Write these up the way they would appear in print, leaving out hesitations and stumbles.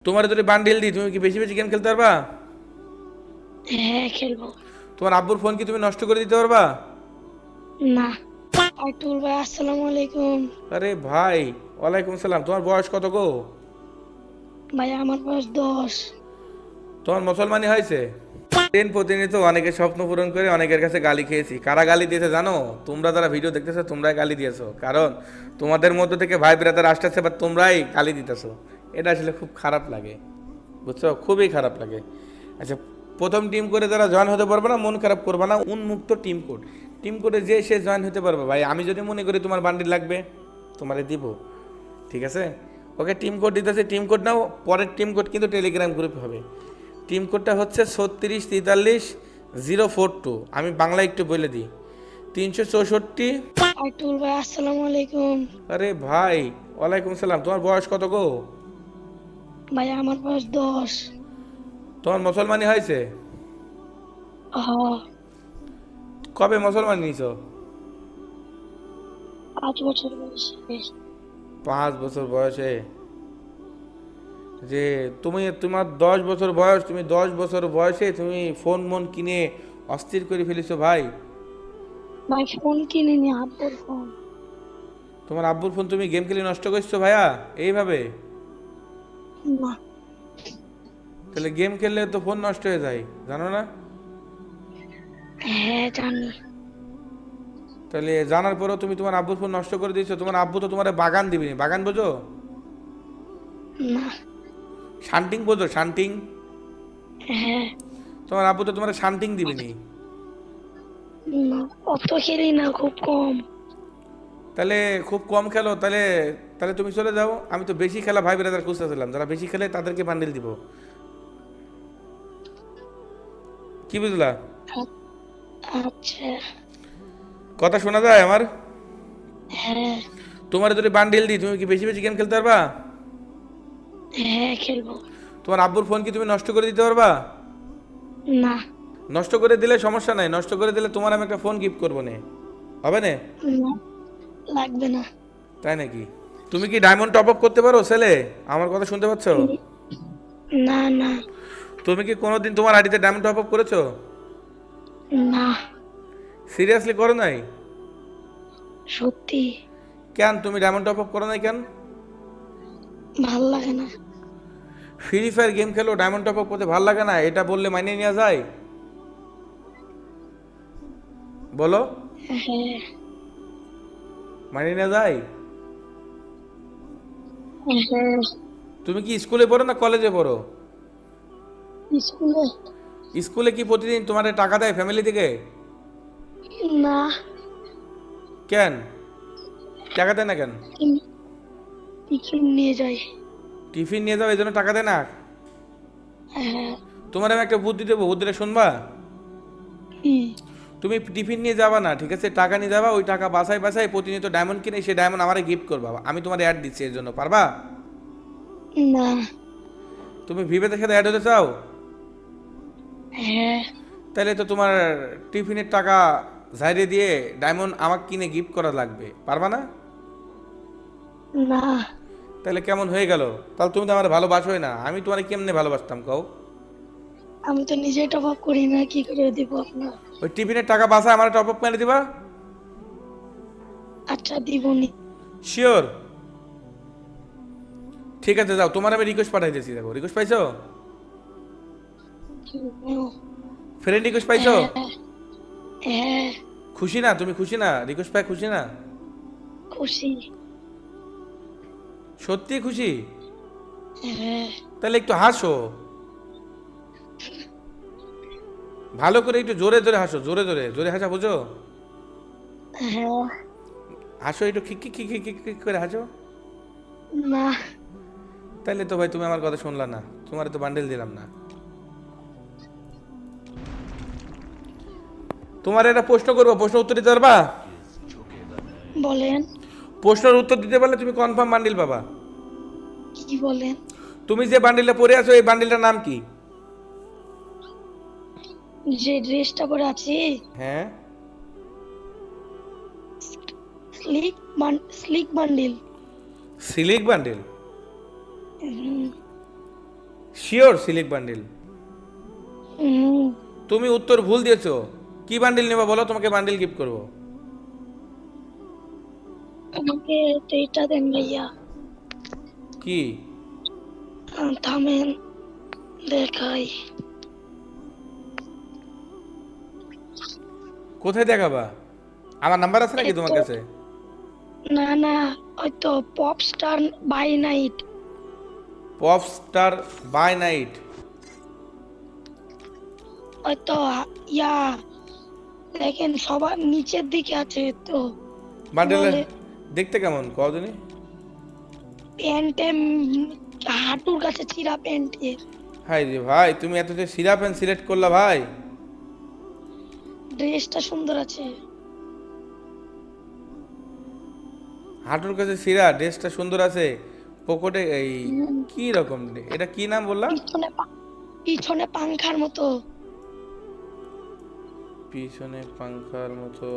তোমার যদি বান্ডিল দিই তুমি কি বেশি বেশি গেম খেলতে পারবা? হ্যাঁ, খেলবো। তোমার আব্বুর ফোন কি তুমি নষ্ট করে দিতে পারবা? না। আর্তুল ভাই, আসসালামু আলাইকুম। আরে ভাই, ওয়ালাইকুম সালাম। তোমার বয়স কত গো? ভাই, আমার বয়স 10। তোমার মুসলমানি হয়েছে? দিন প্রতিনিয়ত অনেকের স্বপ্ন পূরণ করে অনেকের কাছে গালি খেয়েছি। কারা গালি দিয়েছে জানো? তোমরা যারা ভিডিও দেখতেছো তোমরাই গালি দিয়েছো, কারণ তোমাদের মধ্য থেকে ভাই ব্রাদার আসতেছে বা তোমরাই গালি দিতেছো। এটা আসলে খুব খারাপ লাগে, বুঝছো? খুবই খারাপ লাগে। আচ্ছা, প্রথম টিম করে যারা জয়েন হতে পারবে না, মন খারাপ করবে না। উন্মুক্ত টিম কোড, টিম কোডে যে সে জয়েন হতে পারবে। ভাই আমি যদি মনে করি তোমার বান্ডিল লাগবে, তোমারে দিব, ঠিক আছে? ওকে টিম কোড দিতেছে, টিম কোড নাও। পরের টিম কোড কিন্তু টেলিগ্রাম গ্রুপ হবে। টিম কোডটা হচ্ছে 3643 042। আমি বাংলা একটু বলে দিই, 364। আর্তুল ভাই, আসসালামু আলাইকুম। আরে ভাই, ওয়ালাইকুম সালাম। তোমার বয়স কত গো? ভাই, আমার বয়স 10। তোমার মুসলমানি হয়েছে? হ। কবে মুসলমান নিয়েছো? 5 বছর বয়সে। 5 বছর বয়সে? যে তুমি, তোমার 10 বছর বয়স, তুমি 10 বছর বয়সে তুমি ফোন মন কিনে অস্থির করে ফেলেছো ভাই। ভাই, ফোন কিনিনি, আব্বুর ফোন। তোমার আব্বুর ফোন তুমি গেম খেলে নষ্ট করছো ভাইয়া এইভাবে? না। তাহলে গেম খেললে তো ফোন নষ্ট হয়ে যায়, জানো না? হ্যাঁ, জানি। তাহলে জানার পরেও তুমি তোমার আব্বুর ফোন নষ্ট করে দিয়েছো। তোমার আব্বু তো তোমার বাগান দিবেনি। বাগান বোঝো? না। শান্টিং বোঝো? শান্টিং? হ্যাঁ। তোমার আব্বু তো তোমার শান্টিং দিবেনি। না, অত খেলি না, খুব কম। তাহলে খুব কম খেলো, তাহলে তাহলে তুমি চলে যাও। আমি তো বেশি খেলা ভাই ব্রাদার খুঁজতেছিলাম, যারা বেশি খেলে তাদেরকে বান্ডিল দিব। কি বুঝলা? আ- আচ্ছা। কথা শোনা যায় আমার? হ্যাঁ। তোমার যদি বান্ডিল দিই তুমি কি বেশি বেশি গেম খেলতে পারবা? হ্যাঁ, খেলবো। তোমার আব্বুর ফোন কি তুমি নষ্ট করে দিতে পারবা? না। নষ্ট করে দিলে সমস্যা নাই, নষ্ট করে দিলে তোমার আমি একটা ফোন গিফট করবো নে, হবে না? না, লাগবে না। তাই নাকি? তুমি কি ডায়মন্ড টপ আপ করতে পারো ছেলে? আমার কথা শুনতে পাচ্ছ? উম, না, না, তুমি কি কোনোদিন তোমার আইডিতে ডায়মন্ড টপ আপ করেছো? না, সিরিয়াসলি করো নাই? সত্যি। কেন তুমি ডায়মন্ড টপ আপ করো নাই কেন? ভাল লাগে না। ফ্রি ফায়ার গেম খেলো, ডায়মন্ড টপ আপ করতে ভালো লাগে না, এটা বললে মানিয়ে নেওয়া যায়? বলো, হ্যাঁ। মানিয়ে নেওয়া যায়? হ্যাঁ। তুমি কি স্কুলে পড়ো না কলেজে পড়ো? স্কুলে। স্কুলে কি প্রতিদিন তোমার টাকা দেয় ফ্যামিলি থেকে? না। কেন টাকা দেয় না কেন? টিফিন টিফিন নিয়ে যাই। টিফিন নিয়ে যাও এই জন্য টাকা দেয় না? হ্যাঁ। তোমার আমি একটা বুদ্ধি দেবো, বুদ্ধিটা শুনবা? কি? তুমি টিফিন নিয়ে যাবা না, ঠিক আছে? টাকা নিয়ে যাবা, ওই টাকা বাসায় বাসায় প্রতিনিয়ত ডায়মন্ড কিনে সেই ডায়মন্ড আমারে গিফট করবা। আমি তোমার অ্যাড দিচ্ছি এর জন্য, পারবা? না। তুমি ভিভেদের সাথে অ্যাড হতে চাও? হ্যাঁ। তাহলে তো তোমার টিফিনের টাকা ঝাইরে দিয়ে ডায়মন্ড আমাকে কিনে গিফট করা লাগবে, পারবা না? না। তাহলে কেমন হয়ে গেল? তাহলে তুমি তো আমার ভালোবাসোই না, আমি তোমার কেমনে ভালোবাসতাম কও? আমি তো নিজে টপ আপ করি না, কি করে দিব আপনার? ওই টিফিনের টাকা বাসায় আমার টপ আপ করে দিবা? আচ্ছা, দিবনি। শিওর? ঠিক আছে যাও, তোমার আমি রিকোয়েস্ট পাঠাই দিয়েছি, দেখো রিকোয়েস্ট পাইছো? ফ্রেন্ড রিকোয়েস্ট পাইছো? হ্যাঁ। হ্যাঁ। খুশি না তুমি? খুশি না? রিকোয়েস্ট পাই খুশি না? খুশি। সত্যি খুশি? হ্যাঁ। তাহলে একটু হাসো, ভালো করে একটু জোরে জোরে হাসো, জোরে জোরে, জোরে হাসা বুঝো? হ্যাঁ। হাসো একটু, খিক খিক খিক খিক খিক খিক করে হাসো। না। তাইলে তো ভাই তুমি আমার কথা শুনলা না, তোমার তো বান্ডেল দিলাম না। তোমার একটা প্রশ্ন করবো, প্রশ্ন উত্তর দিতে পারবা? বলেন। প্রশ্নের উত্তর দিতে পারলে তুমি কনফার্ম বান্ডিল পাবা। কি বলেন? তুমি যে বান্ডিলটা পরে আছো এই বান্ডিলটার নাম কি? যে ড্রেসটা পরে আছি? হ্যাঁ। Slick bundle. সিলিক বান্ডিল? শিওর সিলিক বান্ডিল? হুম, তুমি উত্তর ভুল দিয়েছো। কি বান্ডিল নেবা বলো, তোমাকে বান্ডিল গিফট করব। আমাকে এইটা দেন ভাইয়া। কি? থামেন দেখাই। কোথায় দেখাবা? আমার নাম্বার আছে নাকি এই তোমার তো, কাছে? না না, ওই তো pop star by night. Pop star by night? ওই তো ইয়া, দেখেন সবার নিচের দিকে আছে তো। কি বান্ডিল বলে, দেখতে কেমন কদিনই? প্যান্টে হাঁটুর কাছে চিরা প্যান্টের। হাই রে ভাই, তুমি এত যে সিরা পেন সিলেক্ট করলা ভাই। ড্রেসটা সুন্দর আছে। হাঁটুর কাছে সিরা, ড্রেসটা সুন্দর আছে, পকেটে এই হুম, কি রকম, এটা কি নাম বললা? পিছনে পিছনে পাংখার মতো। পিছনে পাংখার মতো?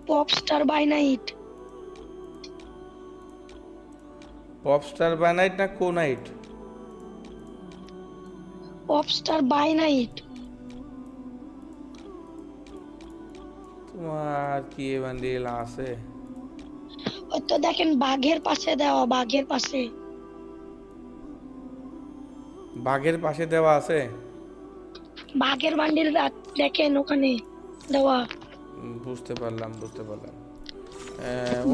Pop star by night. Pop star by night না কো night? Pop star by night. তোমার কি এ বান্ডিল আছে? ওই তো দেখেন বাঘের পাশে দেওয়া, বাঘের পাশে। বাঘের পাশে দেওয়া আছে? বাঘের বান্ডিল দেখেন ওখানে দেওয়া। বুঝতে পারলাম, বুঝতে পারলাম।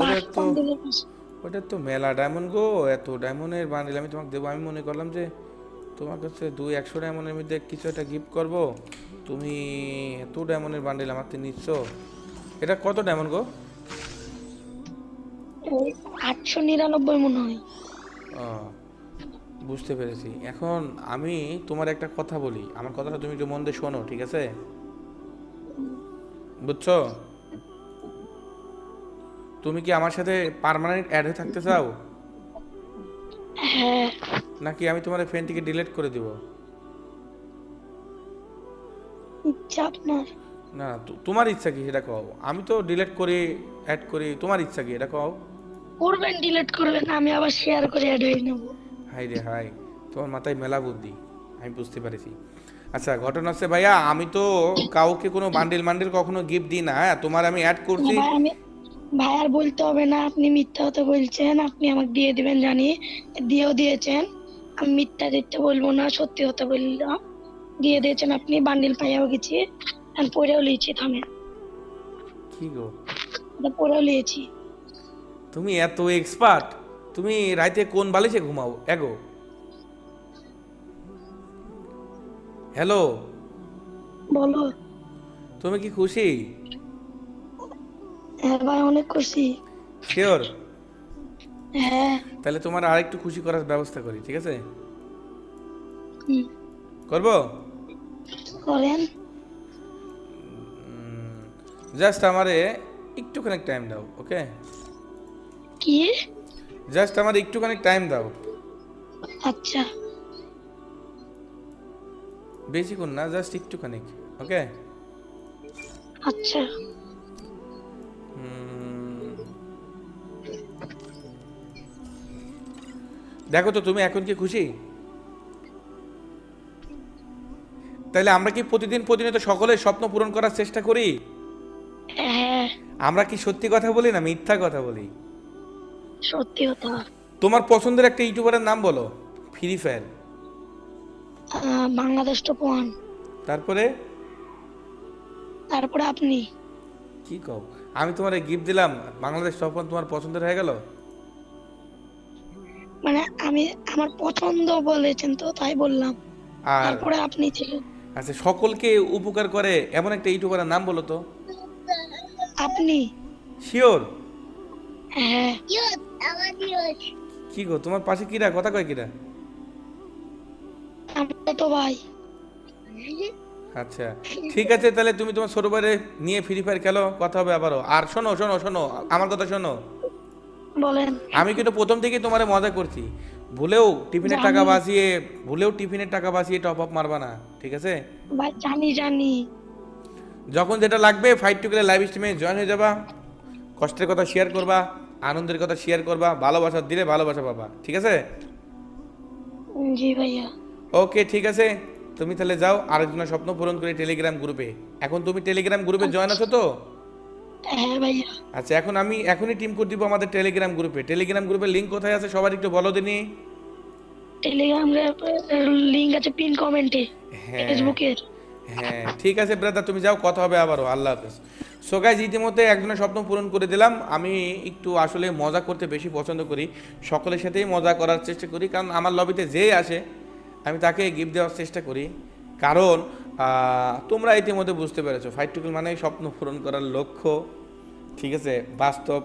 বাঘ ওটা তো, বান্ডিলের পাশে। ওটা তো মেলা ডায়মন্ড গো, এত ডায়মন্ডের বান্ডিল আমি তোমাকে দেবো? আমি মনে করলাম যে তোমার কাছে 200 ডায়মন্ডের মধ্যে কিছু একটা গিফট করব, তুমি এত ডায়মন্ডের বান্ডিল আমার থেকে নিচ্ছ। এটা কত ডায়মন্ড গো? ওই 899 মনে হয়। ও, বুঝতে পেরেছি। এখন আমি তোমার একটা কথা বলি, আমার কথাটা তুমি একটু মন দিয়ে শোনো, ঠিক আছে? বুঝছো? তুমি কি আমার সাথে পার্মানেন্ট অ্যাড হয়ে থাকতে চাও, হ্যাঁ, নাকি আমি তোমার ফ্রেন্ড থেকে ডিলিট করে দিব? ইচ্ছা আপনার। না, তোমার ইচ্ছা কি সেটা কও। আমি তো ডিলিট করি, অ্যাড করি, তোমার ইচ্ছা কি এটা কও। করবেন, ডিলিট করবেন, আমি আবার শেয়ার করে অ্যাড হয়ে নেব। হাই রে হাই, তোমার মাথায় মেলা বুদ্ধি, আমি বুঝতে পেরেছি। আচ্ছা, ঘটনা হচ্ছে ভাইয়া, আমি তো কাউকে কোনো বান্ডিল মান্ডিল কখনো গিফট দিই না। হ্যাঁ, তোমার আমি অ্যাড না করছি। ভাই, ভাই আর বলতে হবে না, আপনি মিথ্যা কথা বলছেন, আপনি আমাকে দিয়ে দিবেন জানি, দিয়েও দিয়েছেন। আমি মিথ্যা দিতে বলবো না, সত্যি কথা বললাম। দিয়ে দিয়েছেন আপনি, বান্ডিল পাইয়াও গেছি, আর পরেও লিয়েছি। থামে, কি গো, পরেও লিয়েছি। তুমি এত এক্সপার্ট? তুমি রাতে কোন বালিশে ঘুমাও এগো? হ্যালো, বলো। তুমি কি খুশি? হ্যাঁ ভাই, অনেক খুশি। শিওর? হ্যাঁ। তাহলে তোমার আরেকটু খুশি করার ব্যবস্থা করি, ঠিক আছে? হুম, করবো? করেন। জাস্ট আমারে একটুখানি টাইম দাও, ওকে? কি? জাস্ট আমার একটুখানি টাইম দাও। আচ্ছা। বেশিক্ষণ না, জাস্ট একটুখানি, ওকে? আচ্ছা। দেখো তো তুমি এখন কি খুশি? তাহলে আমরা কি প্রতিদিন প্রতিনিয়ত সকলের স্বপ্ন পূরণ করার চেষ্টা করি? হ্যাঁ, আমরা কি সত্যি কথা বলি না মিথ্যা কথা বলি? সত্যি কথা। তোমার পছন্দের একটা ইউটিউবারের নাম বলো। Free fire? বাংলাদেশ টপ 1। তারপরে? তারপরে আপনি। কি কও, আমি তোমার গিফট দিলাম, বাংলাদেশ টপ ওয়ান তোমার পছন্দের হয়ে গেল? মানে আমি আমার পছন্দ বলেছেন তো, তাই বললাম। আর তারপরে আপনি ছিলেন। আচ্ছা, সকলকে উপকার করে এমন একটা ইউটিউবারের নাম বলো তো। আপনি। শিওর? হ্যাঁ। কি গো, তোমার পাশে কিরা কথা কয় কিরা? আমরা তো ভাই। আচ্ছা, ঠিক আছে, তাহলে তুমি তোমার ছোট ভাইরে নিয়ে ফ্রি ফায়ার খেলো, কথা হবে আবারও। আর শোনো শোনো শোনো, আমার কথা শোনো। বলেন। আমি কিন্তু প্রথম থেকেই তোমারে মজা করছি। ভুলেও টিফিনের টাকা জানি বাঁচিয়ে, ভুলেও টিফিনের টাকা বাঁচিয়ে টপ আপ মারবা না, ঠিক আছে? ভাই, জানি জানি। যখন যেটা লাগবে ফাইট টু গেলে লাইভ স্ট্রিমে জয়েন হয়ে যাবা, কষ্টের কথা শেয়ার করবা, আনন্দের কথা শেয়ার করবা, ভালোবাসা দিলে ভালোবাসা পাবা, ঠিক আছে? জি ভাইয়া। ওকে ঠিক আছে, তুমি তাহলে যাও আরেকজনের স্বপ্ন পূরণ করে টেলিগ্রাম গ্রুপে। এখন তুমি টেলিগ্রাম গ্রুপে জয়েন আছো তো? হ্যাঁ ভাইয়া। আচ্ছা, এখন আমি এখনই টিম করে দিব আমাদের টেলিগ্রাম গ্রুপে। টেলিগ্রাম গ্রুপের লিঙ্ক কোথায় আছে সবার একটু বলো দিনি। টেলিগ্রাম লিংক আছে পিন কমেন্টে হ্যাঁ, ফেসবুকের। হ্যাঁ ঠিক আছে ব্রাদার, তুমি যাও, কথা হবে আবারও। আল্লাহ হাফেজ। সো গাইজ, ইতিমধ্যে একজনের স্বপ্ন পূরণ করে দিলাম। আমি একটু আসলে মজা করতে বেশি পছন্দ করি, সকলের সাথেই মজা করার চেষ্টা করি, কারণ আমার লবিতে যে আসে আমি তাকে গিফট দেওয়ার চেষ্টা করি। কারণ তোমরা ইতিমধ্যে বুঝতে পেরেছো ফাইট টুকুল মানে স্বপ্ন পূরণ করার লক্ষ্য, ঠিক আছে, বাস্তব।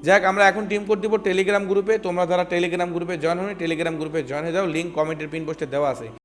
যাক, আমরা এখন টিম কোড দিব টেলিগ্রাম গ্রুপে। তোমরা যারা টেলিগ্রাম গ্রুপে জয়েন হয়নি, টেলিগ্রাম গ্রুপে জয়েন হয়ে যাও, লিঙ্ক কমেন্টের পিন পোস্টে দেওয়া আছে।